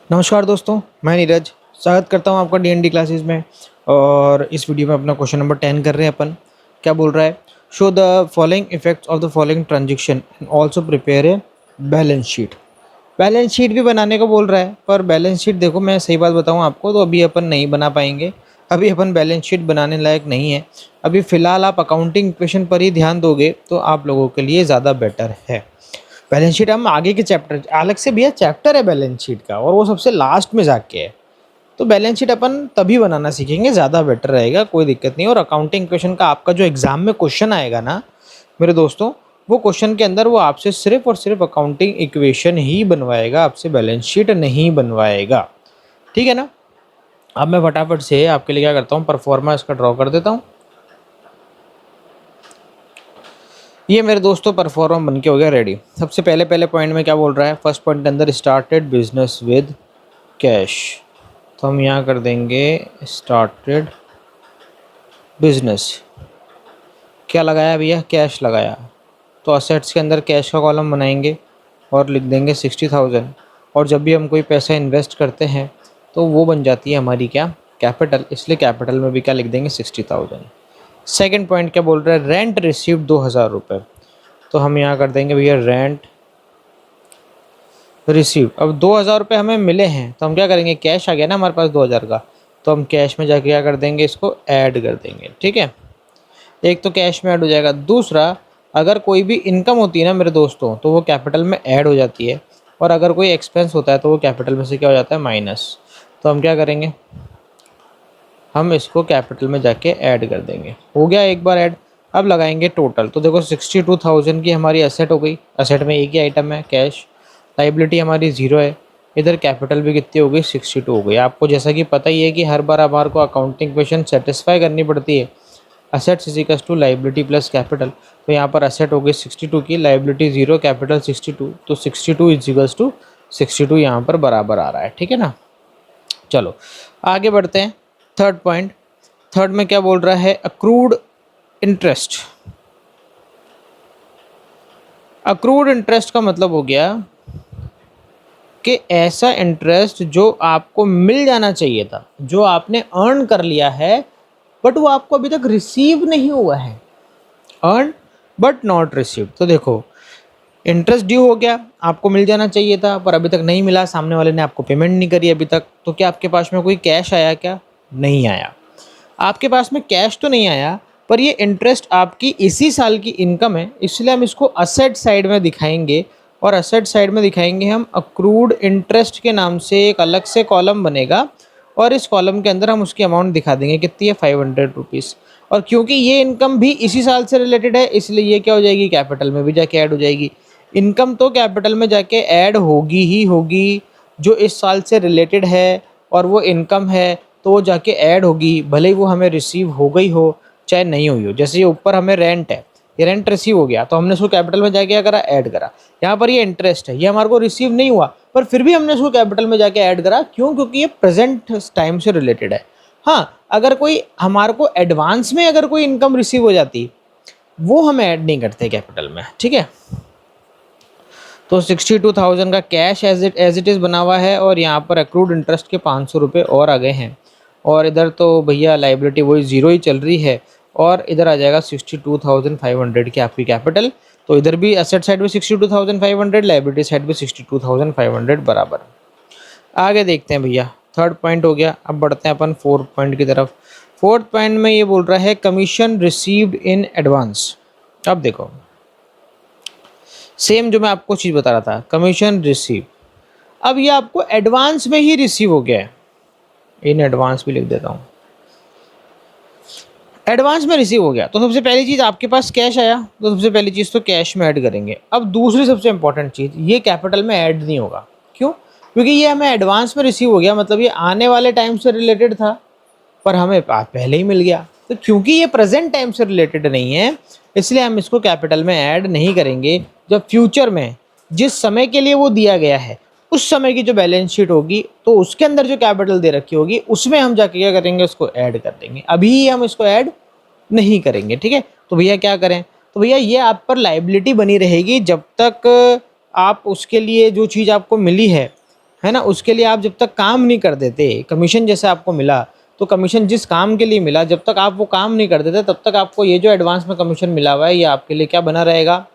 नमस्कार दोस्तों, मैं नीरज स्वागत करता हूं आपका डीएनडी क्लासेस में। और इस वीडियो में अपना क्वेश्चन नंबर 10 कर रहे हैं अपन। क्या बोल रहा है? Show the following effects of the following transaction and also prepare a balance sheet. Balance sheet भी बनाने को बोल रहा है, पर बैलेंस शीट देखो, मैं सही बात बताऊं आपको तो अभी अपन नहीं बना पाएंगे। अभी अपन बैलेंस शीट बनाने लायक नहीं है। अभी फ़िलहाल आप अकाउंटिंग इक्वेशन पर ही ध्यान दोगे तो आप लोगों के लिए ज़्यादा बेटर है। बैलेंस शीट हम आगे के चैप्टर अलग से भैया चैप्टर है बैलेंस शीट का, और वो सबसे लास्ट में जाके है। तो बैलेंस शीट अपन तभी बनाना सीखेंगे, ज़्यादा बेटर रहेगा, कोई दिक्कत नहीं। और अकाउंटिंग क्वेश्चन का आपका जो एग्जाम में क्वेश्चन आएगा ना मेरे दोस्तों, वो क्वेश्चन के अंदर वो आपसे सिर्फ और सिर्फ अकाउंटिंग इक्वेशन ही बनवाएगा, आपसे बैलेंस शीट नहीं बनवाएगा। ठीक है ना? अब मैं फटाफट से आपके लिए क्या करता हूँ, परफॉर्मा इसका ड्रॉ कर देता हूँ। ये मेरे दोस्तों परफॉर्मा बन के हो गया रेडी। सबसे पहले पॉइंट में क्या बोल रहा है? फर्स्ट पॉइंट के अंदर स्टार्टेड बिजनेस विद कैश, तो हम यहाँ कर देंगे स्टार्टेड बिजनेस। क्या लगाया भैया? कैश लगाया। तो असेट्स के अंदर कैश का कॉलम बनाएंगे और लिख देंगे 60,000। और जब भी हम कोई पैसा इन्वेस्ट करते हैं तो वो बन जाती है हमारी क्या? कैपिटल। इसलिए कैपिटल में भी क्या लिख देंगे? 60,000। सेकेंड पॉइंट क्या बोल रहा है? रेंट रिसीव्ड 2,000 रुपये, तो हम यहाँ कर देंगे भैया रेंट रिसीव। अब 2,000 रुपये हमें मिले हैं तो हम क्या करेंगे? कैश आ गया ना हमारे पास 2,000 का, तो हम कैश में जाके क्या कर देंगे? इसको ऐड कर देंगे। ठीक है, एक तो कैश में ऐड हो जाएगा। दूसरा, अगर कोई भी इनकम होती है ना मेरे दोस्तों तो वो कैपिटल में ऐड हो जाती है, और अगर कोई एक्सपेंस होता है तो वो कैपिटल में से क्या हो जाता है? माइनस। तो हम क्या करेंगे? हम इसको कैपिटल में जाके ऐड कर देंगे। हो गया एक बार ऐड। अब लगाएंगे टोटल। तो देखो 62,000 की हमारी असेट हो गई। असेट में एक ही आइटम है कैश। लाइबिलिटी हमारी 0 है। इधर कैपिटल भी कितनी हो गई? 62 हो गई। आपको जैसा कि पता ही है कि हर बार हमारे को अकाउंटिंग क्वेश्चन सेटिस्फाई करनी पड़ती है। Assets is equals to liability plus capital. तो यहाँ पर असेट हो गई 62 की, लाइबिलिटी 0, कैपिटल 62, तो 62 इज इक्वल्स टू 62 यहाँ पर बराबर आ रहा है। ठीक है ना? चलो आगे बढ़ते हैं। थर्ड पॉइंट, थर्ड में क्या बोल रहा है? Accrued interest. अक्रूड इंटरेस्ट का मतलब हो गया कि ऐसा इंटरेस्ट जो आपको मिल जाना चाहिए था, जो आपने अर्न कर लिया है बट वो आपको अभी तक रिसीव नहीं हुआ है। Earn but not receive. तो देखो, इंटरेस्ट ड्यू हो गया, आपको मिल जाना चाहिए था पर अभी तक नहीं मिला, सामने वाले ने आपको पेमेंट नहीं करी अभी तक। तो क्या आपके पास में कोई कैश आया? क्या नहीं आया। आपके पास में कैश तो नहीं आया, पर ये इंटरेस्ट आपकी इसी साल की इनकम है, इसलिए हम इसको असेट साइड में दिखाएंगे। और असेट साइड में दिखाएंगे हम अक्रूड इंटरेस्ट के नाम से, एक अलग से कॉलम बनेगा और इस कॉलम के अंदर हम उसकी अमाउंट दिखा देंगे कितनी है? 500 रुपीज़। और क्योंकि ये इनकम भी इसी साल से रिलेटेड है इसलिए ये क्या हो जाएगी? कैपिटल में भी जाके ऐड हो जाएगी। इनकम तो कैपिटल में जाके ऐड होगी ही होगी, जो इस साल से रिलेटेड है और वो इनकम है तो वो जाके ऐड होगी, भले ही वो हमें रिसीव हो गई हो चाहे नहीं हुई हो। जैसे ये ऊपर हमें रेंट है, ये रेंट रिसीव हो गया तो हमने उसको कैपिटल में जाके क्या करा? ऐड करा। यहाँ पर ये इंटरेस्ट है, ये हमारे को रिसीव नहीं हुआ पर फिर भी हमने उसको कैपिटल में जाके ऐड करा। क्यों? क्योंकि ये प्रेजेंट टाइम से रिलेटेड है। हाँ, अगर कोई हमारे को एडवांस में अगर कोई इनकम रिसीव हो जाती वो हम ऐड नहीं करते कैपिटल में। ठीक है, तो 62,000 का कैश एज इट इज़ बना हुआ है और यहाँ पर अक्रूड इंटरेस्ट के 500 रुपये और आ गए हैं। और इधर तो भैया लाइबिलिटी वही 0 ही चल रही है, और इधर आ जाएगा 62,500 की आपकी कैपिटल। तो इधर भी असेट साइड में 62,500, लाइबिलिटी साइड में 62,500 बराबर। आगे देखते हैं भैया, थर्ड पॉइंट हो गया। अब बढ़ते हैं अपन फोर्थ पॉइंट की तरफ। फोर्थ पॉइंट में ये बोल रहा है कमीशन रिसीव्ड इन एडवांस। अब देखो, सेम जो मैं आपको चीज़ बता रहा था, कमीशन रिसीव, अब ये आपको एडवांस में ही रिसीव हो गया है। इन एडवांस भी लिख देता हूँ, एडवांस में रिसीव हो गया। तो सबसे पहली चीज़ आपके पास कैश आया, तो सबसे पहली चीज़ तो कैश में ऐड करेंगे। अब दूसरी सबसे इंपॉर्टेंट चीज़, ये कैपिटल में ऐड नहीं होगा। क्यों? क्योंकि ये हमें एडवांस में रिसीव हो गया, मतलब ये आने वाले टाइम से रिलेटेड था पर हमें पहले ही मिल गया। तो क्योंकि ये प्रेजेंट टाइम से रिलेटेड नहीं है इसलिए हम इसको कैपिटल में ऐड नहीं करेंगे। जब फ्यूचर में जिस समय के लिए वो दिया गया है उस समय की जो बैलेंस शीट होगी तो उसके अंदर जो कैपिटल दे रखी होगी उसमें हम जाके क्या करेंगे? उसको ऐड कर देंगे। अभी हम इसको ऐड नहीं करेंगे। ठीक है, तो भैया क्या करें? तो भैया ये आप पर लाइबिलिटी बनी रहेगी जब तक आप उसके लिए जो चीज़ आपको मिली है है ना, उसके लिए आप जब तक काम नहीं कर देते, कमीशन जैसे आपको मिला, तो कमीशन जिस काम के लिए मिला, जब तक आप वो काम नहीं कर देते तब तक आपको ये जो एडवांस में कमीशन मिला हुआ है ये आपके लिए क्या बना रहेगा,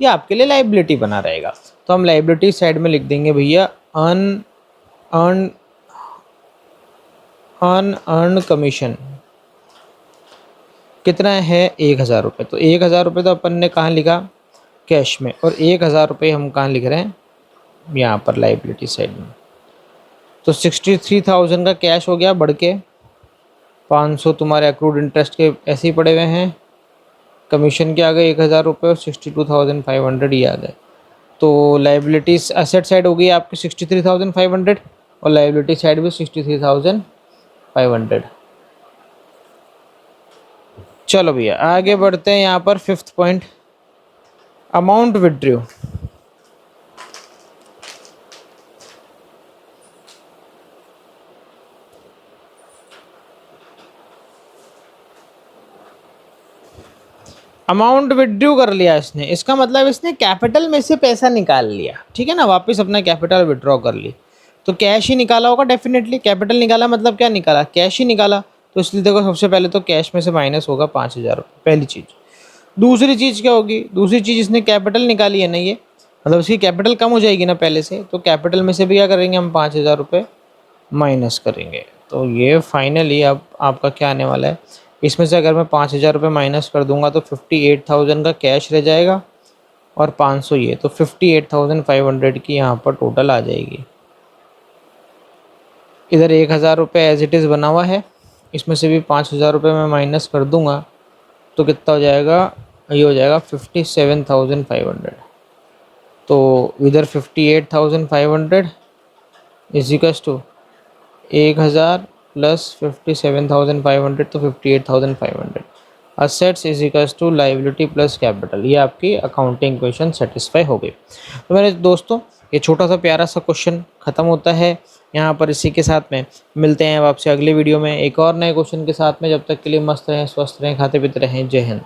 ये आपके लिए लाइबिलिटी बना रहेगा। तो हम लाइबिलिटी साइड में लिख देंगे भैया अन अर्न कमीशन कितना है 1000 रुपये। तो 1000 रुपये तो अपन ने कहाँ लिखा, कैश में, और 1000 रुपये हम कहाँ लिख रहे हैं, यहाँ पर लाइबिलिटी साइड में। तो 63,000 का कैश हो गया बढ़ के, 500 तुम्हारे अक्रूड इंटरेस्ट के ऐसे ही पड़े हुए हैं, कमीशन के आ गए 1000 रुपये और 62,500 ये आ गए। तो लाइबिलिटीज एसेट साइड हो गई आपकी 63,500 और लाइबिलिटी साइड भी 63,500। चलो भैया आगे बढ़ते हैं, यहाँ पर 5th point, amount withdraw. Amount withdraw कर लिया इसने, इसका मतलब इसने कैपिटल में से पैसा निकाल लिया, ठीक है ना, वापस अपना कैपिटल विड्रॉ कर ली। तो कैश ही निकाला होगा डेफिनेटली, कैपिटल निकाला मतलब क्या निकाला, कैश ही निकाला। तो इसलिए देखो सबसे पहले तो कैश में से माइनस होगा 5,000 रुपये, पहली चीज़। दूसरी चीज़ क्या होगी, दूसरी चीज़ इसने कैपिटल निकाली है ना, ये मतलब इसकी कैपिटल कम हो जाएगी ना पहले से, तो कैपिटल में से भी क्या करेंगे हम 5,000 रुपये माइनस करेंगे। तो ये फाइनली अब आपका क्या आने वाला है, इसमें से अगर मैं 5,000 रुपये माइनस कर दूंगा तो 58,000 का कैश रह जाएगा और 500 ये, तो 58,500 की यहाँ पर टोटल आ जाएगी। इधर 1,000 रुपये एज इट इज़ बना हुआ है, इसमें से भी 5,000 रुपये मैं माइनस कर दूंगा तो कितना हो जाएगा, ये हो जाएगा 57,500। तो इधर 58,500 इजिकल्स टू 1,000 प्लस 57,500 तो 58,500। Assets is equals to liability plus capital. ये आपकी अकाउंटिंग इक्वेशन सेटिस्फाई हो गई। तो मेरे दोस्तों ये छोटा सा प्यारा सा क्वेश्चन ख़त्म होता है यहाँ पर। इसी के साथ में मिलते हैं अब आपसे अगले वीडियो में एक और नए क्वेश्चन के साथ में। जब तक के लिए मस्त रहें, स्वस्थ रहें, खाते पीते रहें। जय हिंद।